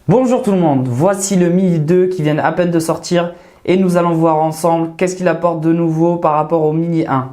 Bonjour tout le monde, voici le Mini 2 qui vient à peine de sortir et nous allons voir ensemble qu'est-ce qu'il apporte de nouveau par rapport au Mini 1.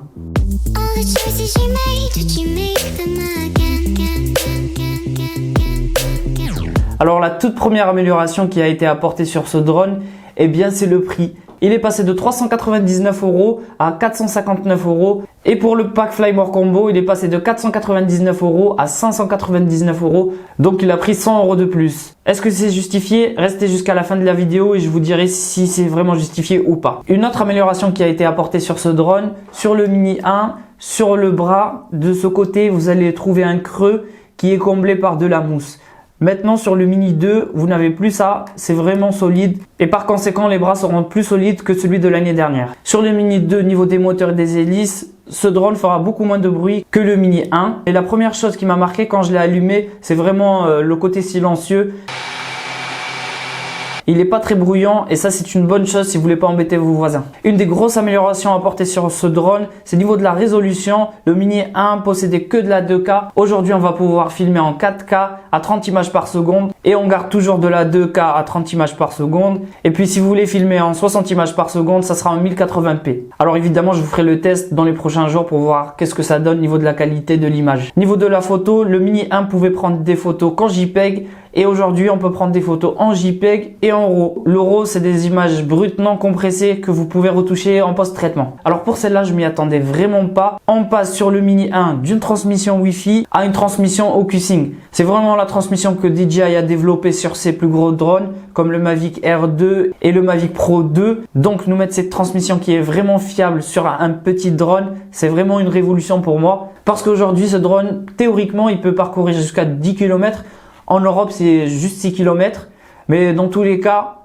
Alors la toute première amélioration qui a été apportée sur ce drone, eh bien c'est le prix. Il est passé de 399 € à 459 € et pour le pack Flymore Combo, il est passé de 499 € à 599 €. Donc il a pris 100 € de plus. Est-ce que c'est justifié? Restez jusqu'à la fin de la vidéo et je vous dirai si c'est vraiment justifié ou pas. Une autre amélioration qui a été apportée sur ce drone, sur le Mini 1, sur le bras, de ce côté, vous allez trouver un creux qui est comblé par de la mousse. Maintenant sur le Mini 2, vous n'avez plus ça, c'est vraiment solide et par conséquent les bras seront plus solides que celui de l'année dernière. Sur le Mini 2, niveau des moteurs et des hélices, ce drone fera beaucoup moins de bruit que le Mini 1. Et la première chose qui m'a marqué quand je l'ai allumé, c'est vraiment le côté silencieux. Il n'est pas très bruyant et ça c'est une bonne chose si vous voulez pas embêter vos voisins. Une des grosses améliorations apportées sur ce drone, c'est au niveau de la résolution. Le Mini 1 possédait que de la 2K. Aujourd'hui on va pouvoir filmer en 4K à 30 images par seconde et on garde toujours de la 2K à 30 images par seconde. Et puis si vous voulez filmer en 60 images par seconde, ça sera en 1080p. Alors évidemment je vous ferai le test dans les prochains jours pour voir qu'est-ce que ça donne au niveau de la qualité de l'image. Niveau de la photo, le Mini 1 pouvait prendre des photos qu'en JPEG. Et aujourd'hui, on peut prendre des photos en JPEG et en RAW. Le RAW, c'est des images brutes non compressées que vous pouvez retoucher en post-traitement. Alors pour celle-là, je m'y attendais vraiment pas. On passe sur le Mini 1 d'une transmission Wi-Fi à une transmission OcuSync. C'est vraiment la transmission que DJI a développée sur ses plus gros drones, comme le Mavic Air 2 et le Mavic Pro 2. Donc nous mettre cette transmission qui est vraiment fiable sur un petit drone, c'est vraiment une révolution pour moi. Parce qu'aujourd'hui, ce drone, théoriquement, il peut parcourir jusqu'à 10 km. En Europe, c'est juste 6 km. Mais dans tous les cas,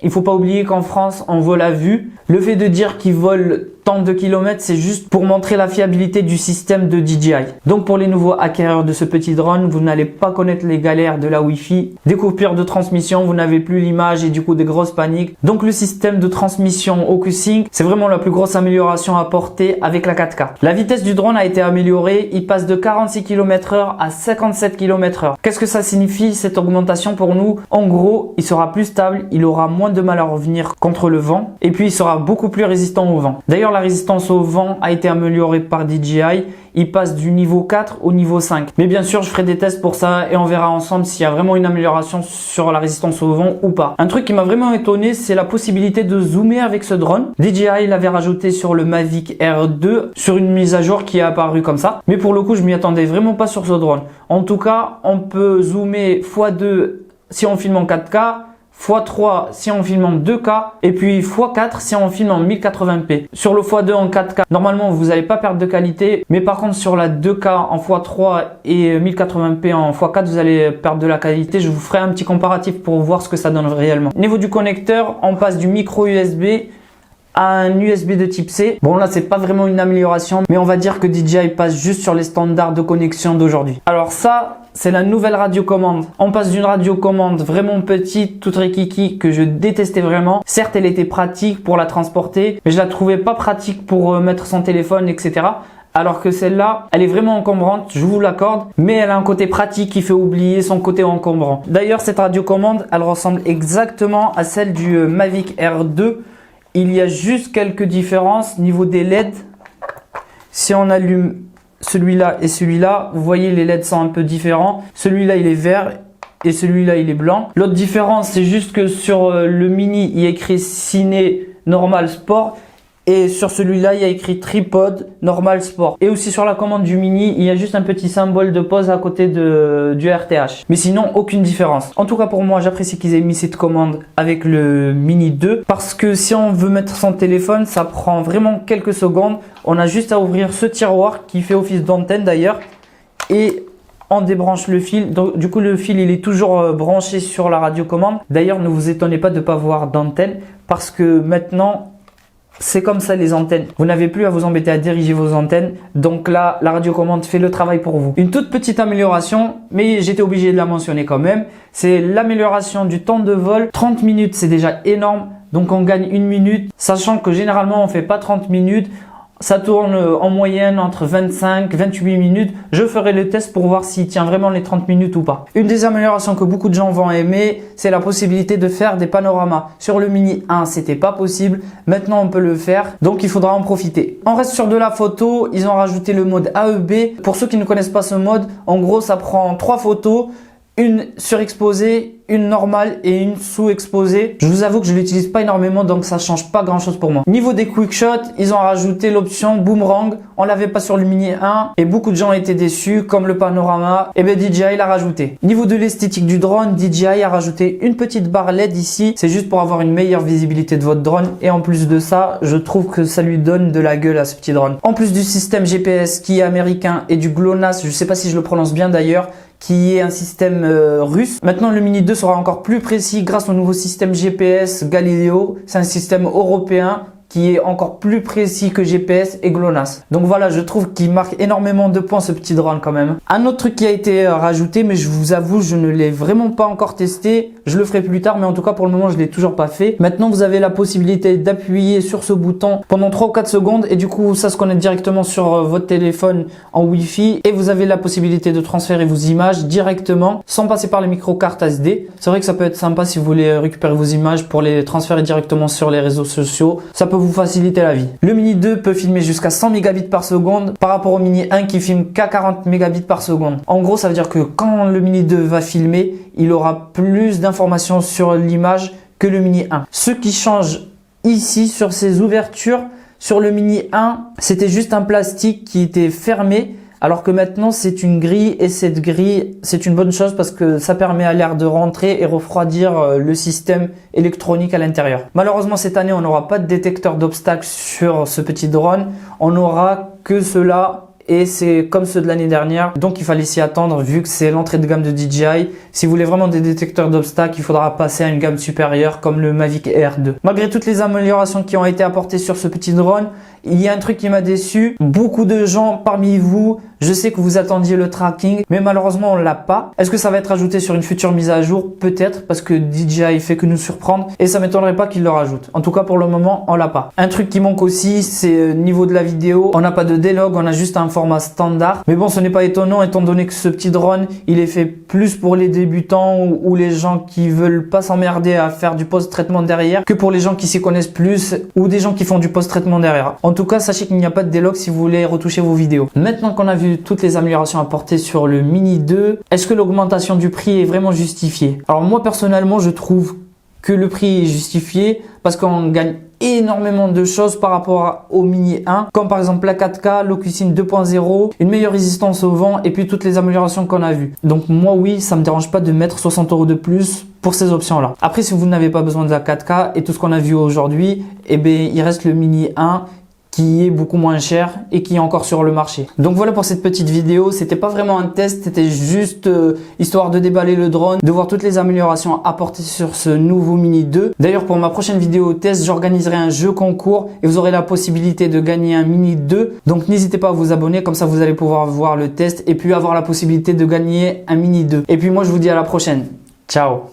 il ne faut pas oublier qu'en France, on vole à vue. Le fait de dire qu'il vole tant de kilomètres, c'est juste pour montrer la fiabilité du système de DJI. Donc pour les nouveaux acquéreurs de ce petit drone, vous n'allez pas connaître les galères de la Wi-Fi. Des coupures de transmission, vous n'avez plus l'image et du coup des grosses paniques. Donc le système de transmission OcuSync, c'est vraiment la plus grosse amélioration apportée avec la 4K. La vitesse du drone a été améliorée. Il passe de 46 km/h à 57 km/h. Qu'est-ce que ça signifie cette augmentation pour nous? En gros, il sera plus stable, il aura moins de mal à revenir contre le vent et puis il sera beaucoup plus résistant au vent. D'ailleurs, la résistance au vent a été améliorée par DJI. Il passe du niveau 4 au niveau 5. Mais bien sûr, je ferai des tests pour ça et on verra ensemble s'il y a vraiment une amélioration sur la résistance au vent ou pas. Un truc qui m'a vraiment étonné, c'est la possibilité de zoomer avec ce drone. DJI l'avait rajouté sur le Mavic Air 2 sur une mise à jour qui est apparue comme ça. Mais pour le coup, je m'y attendais vraiment pas sur ce drone. En tout cas, on peut zoomer x2 si on filme en 4K. x3 si on filme en 2K et puis x4 si on filme en 1080p. Sur le x2 en 4K, normalement vous n'allez pas perdre de qualité, mais par contre sur la 2K en x3 et 1080p en x4 vous allez perdre de la qualité. Je vous ferai un petit comparatif pour voir ce que ça donne réellement. Au niveau du connecteur, on passe du micro USB à un USB de type C. Bon là c'est pas vraiment une amélioration, mais on va dire que DJI passe juste sur les standards de connexion d'aujourd'hui. Alors ça c'est la nouvelle radiocommande. On passe d'une radiocommande vraiment petite, toute rikiki, que je détestais vraiment. Certes elle était pratique pour la transporter, mais je la trouvais pas pratique pour mettre son téléphone, etc. Alors que celle-là, elle est vraiment encombrante, je vous l'accorde, mais elle a un côté pratique qui fait oublier son côté encombrant. D'ailleurs cette radiocommande, elle ressemble exactement à celle du Mavic Air 2. Il y a juste quelques différences niveau des LED. Si on allume celui-là et celui-là, vous voyez les LED sont un peu différents. Celui-là il est vert et celui-là il est blanc. L'autre différence c'est juste que sur le Mini il y a écrit Ciné Normal Sport. Et sur celui-là, il y a écrit Tripod Normal Sport. Et aussi sur la commande du Mini, il y a juste un petit symbole de pause à côté du RTH. Mais sinon, aucune différence. En tout cas pour moi, j'apprécie qu'ils aient mis cette commande avec le Mini 2. Parce que si on veut mettre son téléphone, ça prend vraiment quelques secondes. On a juste à ouvrir ce tiroir qui fait office d'antenne d'ailleurs. Et on débranche le fil. Donc, du coup, le fil, il est toujours branché sur la radiocommande. D'ailleurs, ne vous étonnez pas de ne pas voir d'antenne. Parce que maintenant, c'est comme ça les antennes. Vous n'avez plus à vous embêter à diriger vos antennes. Donc là, la radiocommande fait le travail pour vous. Une toute petite amélioration, mais j'étais obligé de la mentionner quand même. C'est l'amélioration du temps de vol. 30 minutes, c'est déjà énorme. Donc on gagne 1 minute. Sachant que généralement, on ne fait pas 30 minutes. Ça tourne en moyenne entre 25 et 28 minutes. Je ferai le test pour voir s'il tient vraiment les 30 minutes ou pas. Une des améliorations que beaucoup de gens vont aimer, c'est la possibilité de faire des panoramas. Sur le Mini 1, c'était pas possible. Maintenant, on peut le faire. Donc, il faudra en profiter. On reste sur de la photo. Ils ont rajouté le mode AEB. Pour ceux qui ne connaissent pas ce mode, en gros, ça prend 3 photos. Une surexposée, une normale et une sous-exposée. Je vous avoue que je l'utilise pas énormément, donc ça change pas grand chose pour moi. Niveau des quick shots, ils ont rajouté l'option boomerang. On l'avait pas sur le Mini 1 et beaucoup de gens étaient déçus, comme le panorama. Et bien DJI l'a rajouté. Niveau de l'esthétique du drone, DJI a rajouté une petite barre LED ici. C'est juste pour avoir une meilleure visibilité de votre drone. Et en plus de ça, je trouve que ça lui donne de la gueule à ce petit drone. En plus du système GPS qui est américain et du GLONASS, je sais pas si je le prononce bien d'ailleurs, qui est un système russe. Maintenant, le Mini 2 sera encore plus précis grâce au nouveau système GPS Galileo. C'est un système européen qui est encore plus précis que GPS et GLONASS. Donc voilà, je trouve qu'il marque énormément de points ce petit drone quand même. Un autre truc qui a été rajouté, mais je vous avoue, je ne l'ai vraiment pas encore testé. Je le ferai plus tard, mais en tout cas pour le moment, je l'ai toujours pas fait. Maintenant, vous avez la possibilité d'appuyer sur ce bouton pendant 3 ou 4 secondes et du coup, ça se connecte directement sur votre téléphone en Wi-Fi et vous avez la possibilité de transférer vos images directement sans passer par les micro-cartes SD. C'est vrai que ça peut être sympa si vous voulez récupérer vos images pour les transférer directement sur les réseaux sociaux. Ça peut vous faciliter la vie. Le Mini 2 peut filmer jusqu'à 100 mégabits par seconde par rapport au Mini 1 qui filme qu'à 40 mégabits par seconde. En gros, ça veut dire que quand le Mini 2 va filmer, il aura plus d'informations sur l'image que le Mini 1. Ce qui change ici sur ces ouvertures, sur le Mini 1, c'était juste un plastique qui était fermé. Alors que maintenant, c'est une grille et cette grille, c'est une bonne chose parce que ça permet à l'air de rentrer et refroidir le système électronique à l'intérieur. Malheureusement, cette année, on n'aura pas de détecteur d'obstacles sur ce petit drone. On n'aura que cela et c'est comme ceux de l'année dernière. Donc, il fallait s'y attendre vu que c'est l'entrée de gamme de DJI. Si vous voulez vraiment des détecteurs d'obstacles, il faudra passer à une gamme supérieure comme le Mavic Air 2. Malgré toutes les améliorations qui ont été apportées sur ce petit drone, il y a un truc qui m'a déçu. Beaucoup de gens parmi vous, je sais que vous attendiez le tracking, mais malheureusement on l'a pas. Est-ce que ça va être ajouté sur une future mise à jour? Peut-être, parce que DJI fait que nous surprendre et ça m'étonnerait pas qu'il le rajoute. En tout cas pour le moment on l'a pas. Un truc qui manque aussi, c'est niveau de la vidéo. On n'a pas de D-Log, on a juste un format standard. Mais bon, ce n'est pas étonnant étant donné que ce petit drone, il est fait plus pour les débutants ou les gens qui veulent pas s'emmerder à faire du post-traitement derrière que pour les gens qui s'y connaissent plus ou des gens qui font du post-traitement derrière. En tout cas, sachez qu'il n'y a pas de D-Log si vous voulez retoucher vos vidéos. Maintenant qu'on a vu toutes les améliorations apportées sur le Mini 2, est-ce que l'augmentation du prix est vraiment justifiée? Alors moi personnellement, je trouve que le prix est justifié parce qu'on gagne énormément de choses par rapport au Mini 1, comme par exemple la 4K, l'Ocusim 2.0, une meilleure résistance au vent et puis toutes les améliorations qu'on a vues. Donc moi oui, ça me dérange pas de mettre 60 € de plus pour ces options-là. Après, si vous n'avez pas besoin de la 4K et tout ce qu'on a vu aujourd'hui, eh bien il reste le Mini 1 qui est beaucoup moins cher et qui est encore sur le marché. Donc voilà pour cette petite vidéo. C'était pas vraiment un test, c'était juste histoire de déballer le drone, de voir toutes les améliorations apportées sur ce nouveau Mini 2. D'ailleurs, pour ma prochaine vidéo test, j'organiserai un jeu concours et vous aurez la possibilité de gagner un Mini 2. Donc n'hésitez pas à vous abonner, comme ça vous allez pouvoir voir le test et puis avoir la possibilité de gagner un Mini 2. Et puis moi je vous dis à la prochaine. Ciao!